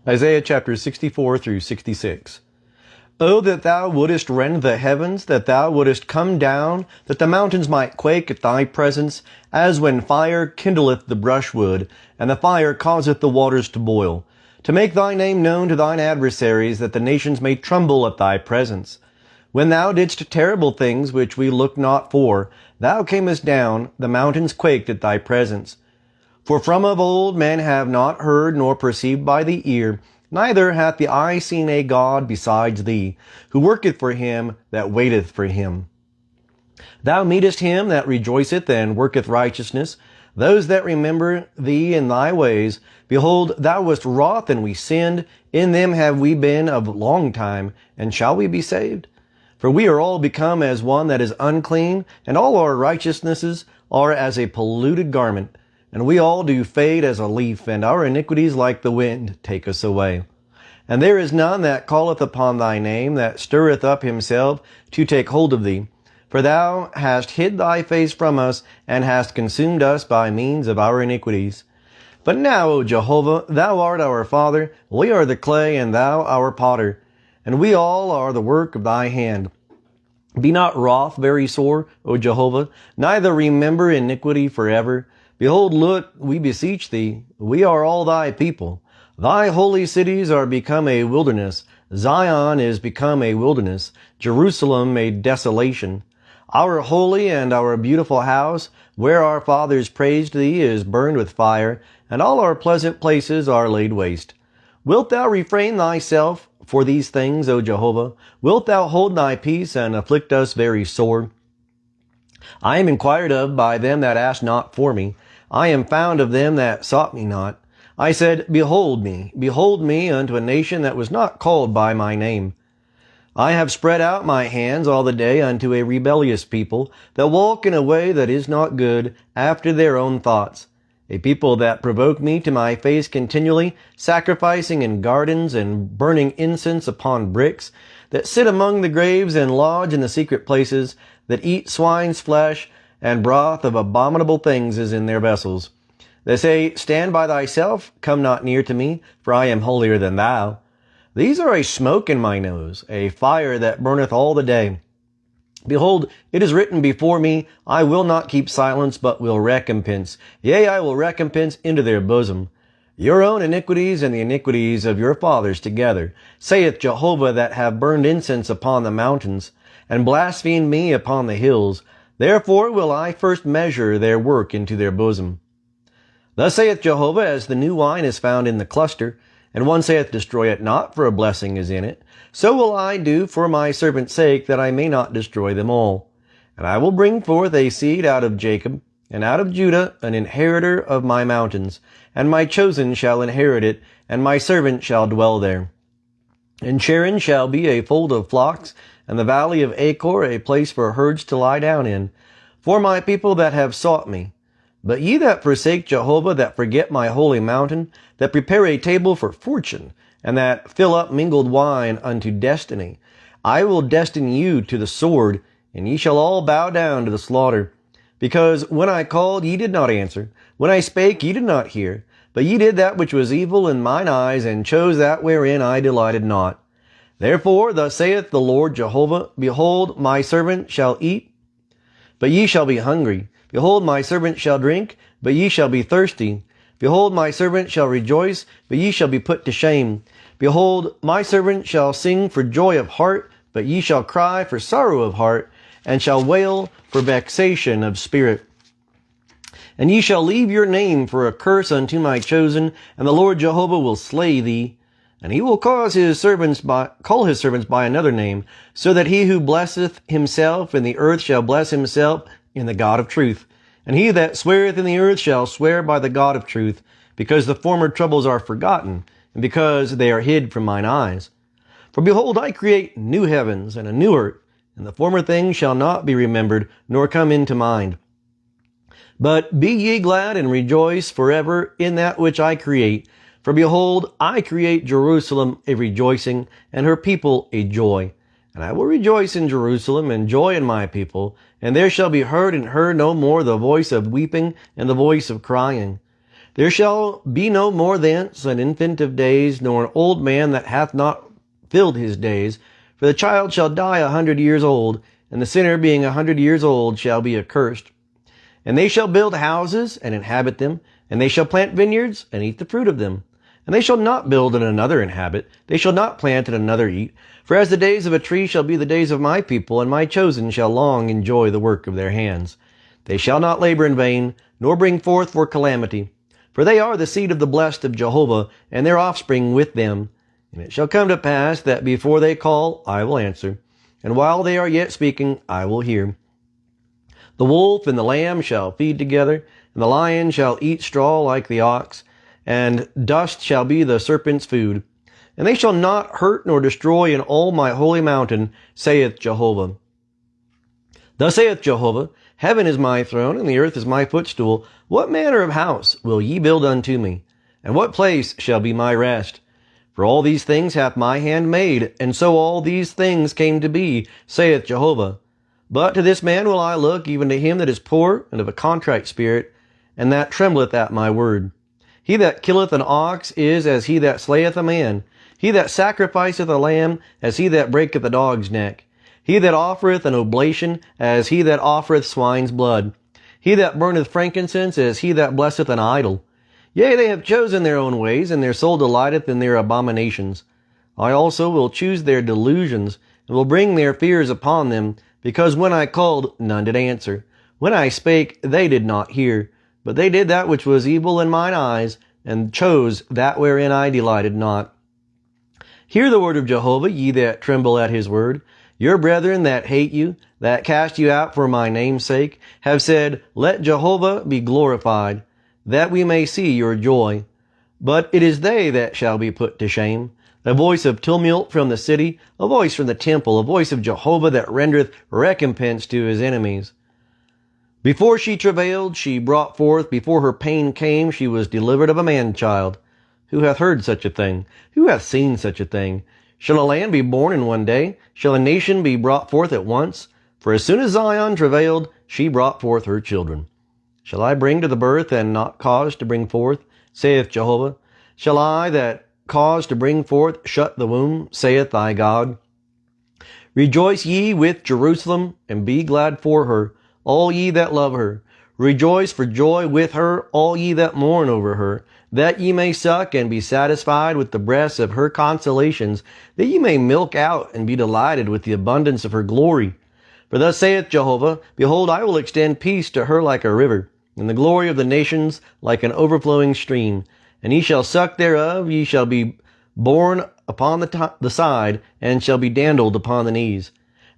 Isaiah chapter 64 through 66. Oh, that thou wouldest rend the heavens, that thou wouldest come down, that the mountains might quake at thy presence, as when fire kindleth the brushwood, and the fire causeth the waters to boil, to make thy name known to thine adversaries, that the nations may tremble at thy presence. When thou didst terrible things which we looked not for, thou camest down, the mountains quaked at thy presence. For from of old men have not heard nor perceived by the ear, neither hath the eye seen a God besides thee, who worketh for him that waiteth for him. Thou meetest him that rejoiceth and worketh righteousness, those that remember thee in thy ways. Behold, thou wast wroth, and we sinned. In them have we been of long time, and shall we be saved? For we are all become as one that is unclean, and all our righteousnesses are as a polluted garment. And we all do fade as a leaf, and our iniquities like the wind take us away. And there is none that calleth upon thy name, that stirreth up himself to take hold of thee. For thou hast hid thy face from us, and hast consumed us by means of our iniquities. But now, O Jehovah, thou art our Father, we are the clay, and thou our potter, and we all are the work of thy hand. Be not wroth very sore, O Jehovah, neither remember iniquity forever. Behold, look, we beseech thee, we are all thy people. Thy holy cities are become a wilderness. Zion is become a wilderness, Jerusalem a desolation. Our holy and our beautiful house, where our fathers praised thee, is burned with fire, and all our pleasant places are laid waste. Wilt thou refrain thyself for these things, O Jehovah? Wilt thou hold thy peace and afflict us very sore? I am inquired of by them that asked not for me. I am found of them that sought me not. I said, behold me unto a nation that was not called by my name. I have spread out my hands all the day unto a rebellious people, that walk in a way that is not good, after their own thoughts. A people that provoke me to my face continually, sacrificing in gardens and burning incense upon bricks, that sit among the graves and lodge in the secret places, that eat swine's flesh, and broth of abominable things is in their vessels. They say, stand by thyself, come not near to me, for I am holier than thou. These are a smoke in my nose, a fire that burneth all the day. Behold, it is written before me, I will not keep silence, but will recompense. Yea, I will recompense into their bosom. Your own iniquities and the iniquities of your fathers together, saith Jehovah, that have burned incense upon the mountains, and blasphemed me upon the hills. Therefore will I first measure their work into their bosom. Thus saith Jehovah, as the new wine is found in the cluster, and one saith, destroy it not, for a blessing is in it, so will I do for my servant's sake, that I may not destroy them all. And I will bring forth a seed out of Jacob, and out of Judah an inheritor of my mountains, and my chosen shall inherit it, and my servant shall dwell there. And Sharon shall be a fold of flocks, and the valley of Achor a place for herds to lie down in, for my people that have sought me. But ye that forsake Jehovah, that forget my holy mountain, that prepare a table for fortune, and that fill up mingled wine unto destiny, I will destine you to the sword, and ye shall all bow down to the slaughter. Because when I called, ye did not answer. When I spake, ye did not hear. But ye did that which was evil in mine eyes, and chose that wherein I delighted not. Therefore, thus saith the Lord Jehovah, behold, my servant shall eat, but ye shall be hungry. Behold, my servant shall drink, but ye shall be thirsty. Behold, my servant shall rejoice, but ye shall be put to shame. Behold, my servant shall sing for joy of heart, but ye shall cry for sorrow of heart, and shall wail for vexation of spirit. And ye shall leave your name for a curse unto my chosen, and the Lord Jehovah will slay thee. And he will call his servants by another name, so that he who blesseth himself in the earth shall bless himself in the God of truth. And he that sweareth in the earth shall swear by the God of truth, because the former troubles are forgotten, and because they are hid from mine eyes. For behold, I create new heavens and a new earth, and the former things shall not be remembered, nor come into mind. But be ye glad and rejoice forever in that which I create. For behold, I create Jerusalem a rejoicing, and her people a joy. And I will rejoice in Jerusalem, and joy in my people. And there shall be heard in her no more the voice of weeping and the voice of crying. There shall be no more thence an infant of days, nor an old man that hath not filled his days. For the child shall die 100 years old, and the sinner being 100 years old shall be accursed. And they shall build houses, and inhabit them, and they shall plant vineyards, and eat the fruit of them. And they shall not build, and another inhabit, they shall not plant, and another eat. For as the days of a tree shall be the days of my people, and my chosen shall long enjoy the work of their hands. They shall not labor in vain, nor bring forth for calamity. For they are the seed of the blessed of Jehovah, and their offspring with them. And it shall come to pass that before they call, I will answer, and while they are yet speaking, I will hear. The wolf and the lamb shall feed together, and the lion shall eat straw like the ox, and dust shall be the serpent's food. And they shall not hurt nor destroy in all my holy mountain, saith Jehovah. Thus saith Jehovah, Heaven is my throne, and the earth is my footstool. What manner of house will ye build unto me? And what place shall be my rest? For all these things hath my hand made, and so all these things came to be, saith Jehovah. But to this man will I look, even to him that is poor and of a contrite spirit, and that trembleth at my word. He that killeth an ox is as he that slayeth a man. He that sacrificeth a lamb, as he that breaketh a dog's neck. He that offereth an oblation, as he that offereth swine's blood. He that burneth frankincense, as he that blesseth an idol. Yea, they have chosen their own ways, and their soul delighteth in their abominations. I also will choose their delusions, and will bring their fears upon them, because when I called, none did answer. When I spake, they did not hear. But they did that which was evil in mine eyes, and chose that wherein I delighted not. Hear the word of Jehovah, ye that tremble at his word. Your brethren that hate you, that cast you out for my name's sake, have said, Let Jehovah be glorified, that we may see your joy. But it is they that shall be put to shame. A voice of tumult from the city, a voice from the temple, a voice of Jehovah that rendereth recompense to his enemies. Before she travailed, she brought forth. Before her pain came, she was delivered of a man-child. Who hath heard such a thing? Who hath seen such a thing? Shall a land be born in one day? Shall a nation be brought forth at once? For as soon as Zion travailed, she brought forth her children. Shall I bring to the birth and not cause to bring forth? Saith Jehovah. Shall I that cause to bring forth shut the womb? Saith thy God. Rejoice ye with Jerusalem, and be glad for her, all ye that love her. Rejoice for joy with her, all ye that mourn over her, that ye may suck and be satisfied with the breasts of her consolations, that ye may milk out and be delighted with the abundance of her glory. For thus saith Jehovah, Behold, I will extend peace to her like a river, and the glory of the nations like an overflowing stream. And ye shall suck thereof, ye shall be borne upon the side, and shall be dandled upon the knees.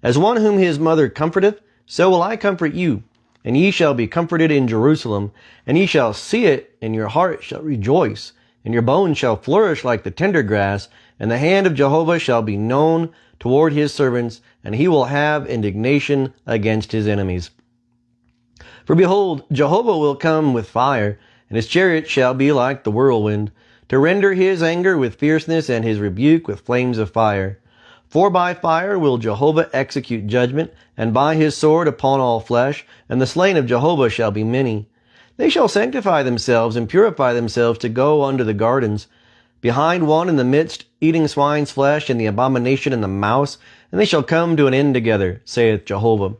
As one whom his mother comforteth, so will I comfort you. And ye shall be comforted in Jerusalem, and ye shall see it, and your heart shall rejoice, and your bones shall flourish like the tender grass, and the hand of Jehovah shall be known toward his servants, and he will have indignation against his enemies. For behold, Jehovah will come with fire, and his chariot shall be like the whirlwind, to render his anger with fierceness, and his rebuke with flames of fire. For by fire will Jehovah execute judgment, and by his sword upon all flesh, and the slain of Jehovah shall be many. They shall sanctify themselves and purify themselves to go unto the gardens, behind one in the midst, eating swine's flesh, and the abomination and the mouse, and they shall come to an end together, saith Jehovah.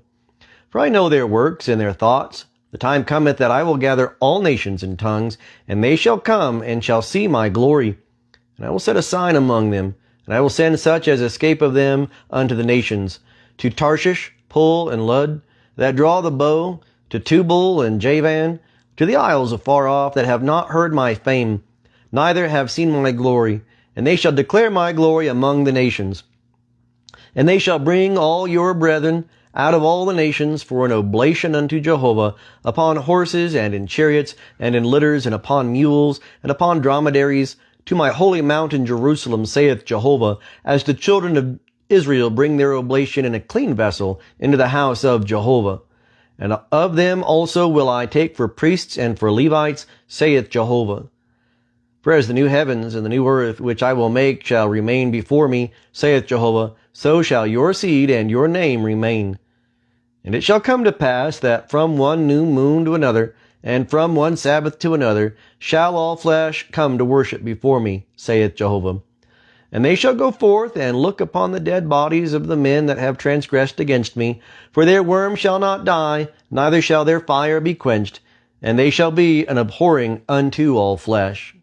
For I know their works and their thoughts. The time cometh that I will gather all nations and tongues, and they shall come and shall see my glory. And I will set a sign among them, and I will send such as escape of them unto the nations, to Tarshish, Pul, and Lud, that draw the bow, to Tubal and Javan, to the isles afar off, that have not heard my fame, neither have seen my glory, and they shall declare my glory among the nations. And they shall bring all your brethren out of all the nations for an oblation unto Jehovah, upon horses, and in chariots, and in litters, and upon mules, and upon dromedaries, to my holy mountain Jerusalem, saith Jehovah, as the children of Israel bring their oblation in a clean vessel into the house of Jehovah. And of them also will I take for priests and for Levites, saith Jehovah. For as the new heavens and the new earth which I will make shall remain before me, saith Jehovah, so shall your seed and your name remain. And it shall come to pass that from one new moon to another, And from one Sabbath to another shall all flesh come to worship before me, saith Jehovah. And they shall go forth and look upon the dead bodies of the men that have transgressed against me, for their worm shall not die, neither shall their fire be quenched, and they shall be an abhorring unto all flesh.